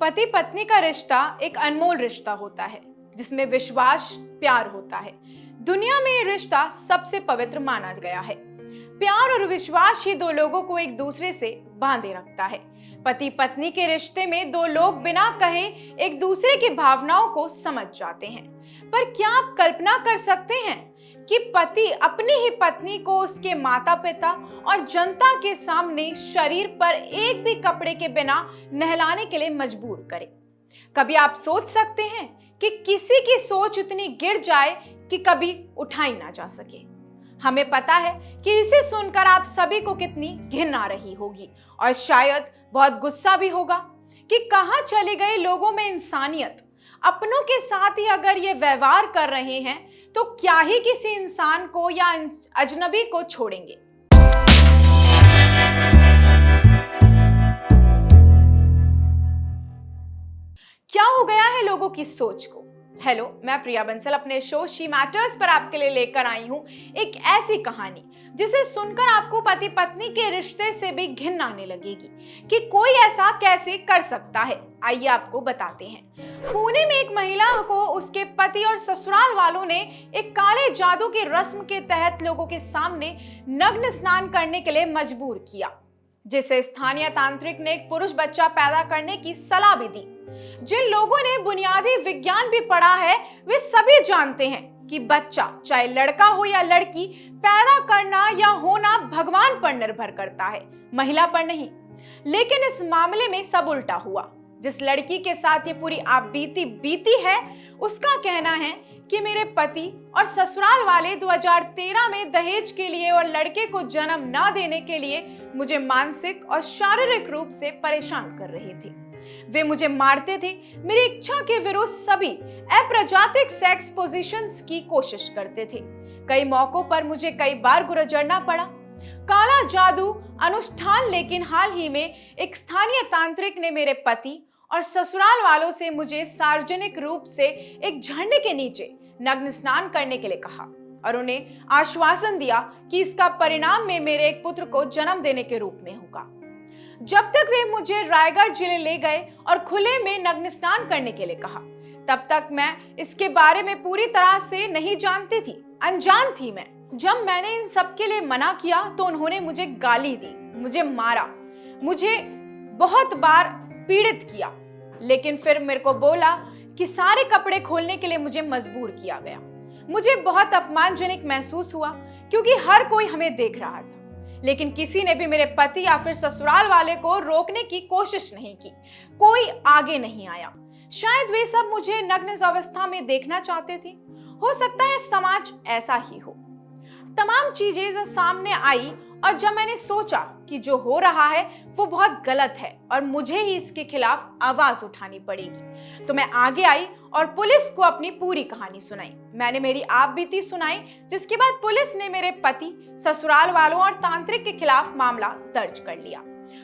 पति पत्नी का रिश्ता एक अनमोल रिश्ता होता है जिसमें विश्वास प्यार होता है। दुनिया में ये रिश्ता सबसे पवित्र माना गया है। प्यार और विश्वास ही दो लोगों को एक दूसरे से बांधे रखता है। पति पत्नी के रिश्ते में दो लोग बिना कहे एक दूसरे की भावनाओं को समझ जाते हैं। पर क्या आप कल्पना कर सकते हैं कि पति अपनी ही पत्नी को उसके माता पिता और जनता के सामने शरीर पर एक भी कपड़े के बिना नहलाने के लिए मजबूर करे? कभी आप सोच सकते हैं कि किसी की सोच इतनी गिर जाए कि कभी उठाई ना जा सके? हमें पता है कि इसे सुनकर आप सभी को कितनी घिन आ रही होगी और शायद बहुत गुस्सा भी होगा कि कहां चली गई लोगों में इंसानियत। अपनों के साथ ही अगर ये व्यवहार कर रहे हैं तो क्या ही किसी इंसान को या अजनबी को छोड़ेंगे। क्या हो गया है लोगों की सोच को? हेलो, मैं प्रिया बंसल अपने शो शी मैटर्स पर आपके लिए लेकर आई हूं एक ऐसी कहानी जिसे सुनकर आपको पति पत्नी के रिश्ते से भी घिन आने लगेगी कि कोई ऐसा कैसे कर सकता है। आइए आपको बताते हैं। पुणे में एक महिला को उसके पति और ससुराल वालों ने एक काले जादू की रस्म के तहत लोगों के सामने नग्न स्नान करने के लिए मजबूर किया, जिसे स्थानीय तांत्रिक ने एक पुरुष बच्चा पैदा करने की सलाह भी दी। जिन लोगों ने बुनियादी विज्ञान भी पढ़ा है वे सभी जानते हैं कि बच्चा चाहे लड़का हो या लड़की पैदा करना या होना भगवान पर निर्भर करता है, महिला पर नहीं। लेकिन इस मामले में सब उल्टा हुआ। जिस लड़की के साथ ये पूरी आपबीती बीती है उसका कहना है कि मेरे पति और ससुराल वाले 2013 में दहेज के लिए और लड़के को जन्म ना देने के लिए मुझे मानसिक और शारीरिक रूप से परेशान कर रहे थे। वे मुझे मारते थे, मेरी इच्छा के विरुद्ध सभी अप्रजातिक सेक्स पोजीशंस की कोशिश करते थे। कई मौकों पर मुझे कई बार गुजरना पड़ा। काला जादू अनुष्ठान। लेकिन हाल ही में एक स्थानीय तांत्रिक ने मेरे पति और ससुराल वालों से मुझे सार्वजनिक रूप से एक झंडे के नीचे नग्न स्नान करने के लिए कहा और उन्हें आश्वासन दिया कि इसका परिणाम में मेरे एक पुत्र को जन्म देने के रूप में होगा। जब तक वे मुझे रायगढ़ जिले ले गए और खुले में नग्न स्नान करने के लिए कहा, तब तक मैं इसके बारे में पूरी तरह से नहीं जानती थी, अनजान थी मैं। जब मैंने इन सब के लिए मना किया तो उन्होंने मुझे गाली दी, मुझे मारा, मुझे बहुत बार पीड़ित किया। लेकिन फिर मेरे को बोला कि सारे कपड़े खोलने के लिए मुझे मजबूर किया गया। मुझे बहुत अपमानजनक महसूस हुआ क्योंकि हर कोई हमें देख रहा था। लेकिन किसी ने भी मेरे पति या फिर ससुराल वाले को रोकने की कोशिश नहीं की। कोई आगे नहीं आया। शायद वे सब मुझे नग्न अवस्था में देखना चाहते थे। हो सकता है समाज ऐसा ही हो। तमाम चीजें सामने आई और जब मैंने सोचा कि जो हो रहा है वो बहुत गलत है और मुझे ही इसके खिलाफ आवाज उठानी पड़ेगी, तो मैं आगे आई और पुलिस को अपनी पूरी कहानी सुनाई। मैंने मेरी आपबीती सुनाई, जिसके बाद पुलिस ने मेरे पति, ससुराल वालों और तांत्रिक के खिलाफ मामला दर्ज कर लिया।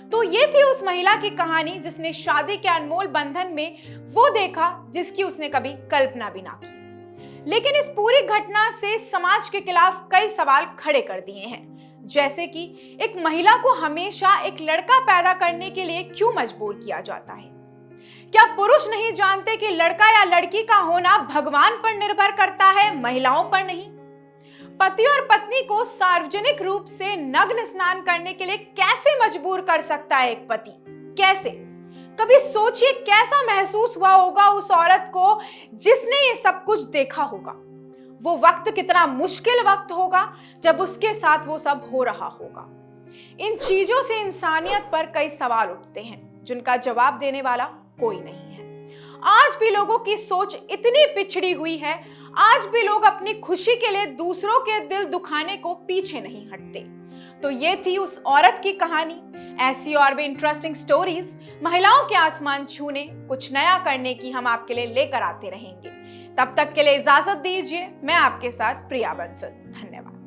तो ये थी उस महिला की कहानी जिसने शादी के अनमोल बंधन में वो देखा जिसकी उसने कभी कल्पना भी ना की। लेकिन इस पूरी घटना से समाज के खिलाफ कई सवाल खड़े कर दिए हैं, जैसे कि एक महिला को हमेशा एक लड़का पैदा करने के लिए क्यों मजबूर किया जाता है? क्या पुरुष नहीं जानते कि लड़का या लड़की का होना भगवान पर निर्भर करता है, महिलाओं पर नहीं? पति और पत्नी को सार्वजनिक रूप से नग्न स्नान करने के लिए कैसे मजबूर कर सकता है एक पति? कैसे? कभी सोचिए कैसा महसूस हुआ होगा उस औरत को जिसने ये सब कुछ देखा होगा। वो वक्त कितना मुश्किल वक्त होगा जब उसके साथ वो सब हो रहा होगा। इन चीजों से इंसानियत पर कई सवाल उठते हैं जिनका जवाब देने वाला कोई नहीं है। आज भी लोगों की सोच इतनी पिछड़ी हुई है। आज भी लोग अपनी खुशी के लिए दूसरों के दिल दुखाने को पीछे नहीं हटते। तो ये थी उस औरत की कहानी। ऐसी और भी इंटरेस्टिंग स्टोरीज महिलाओं के आसमान छूने, कुछ नया करने की हम आपके लिए लेकर आते रहेंगे। तब तक के लिए इजाजत दीजिए। मैं आपके साथ प्रिया बंसल। धन्यवाद।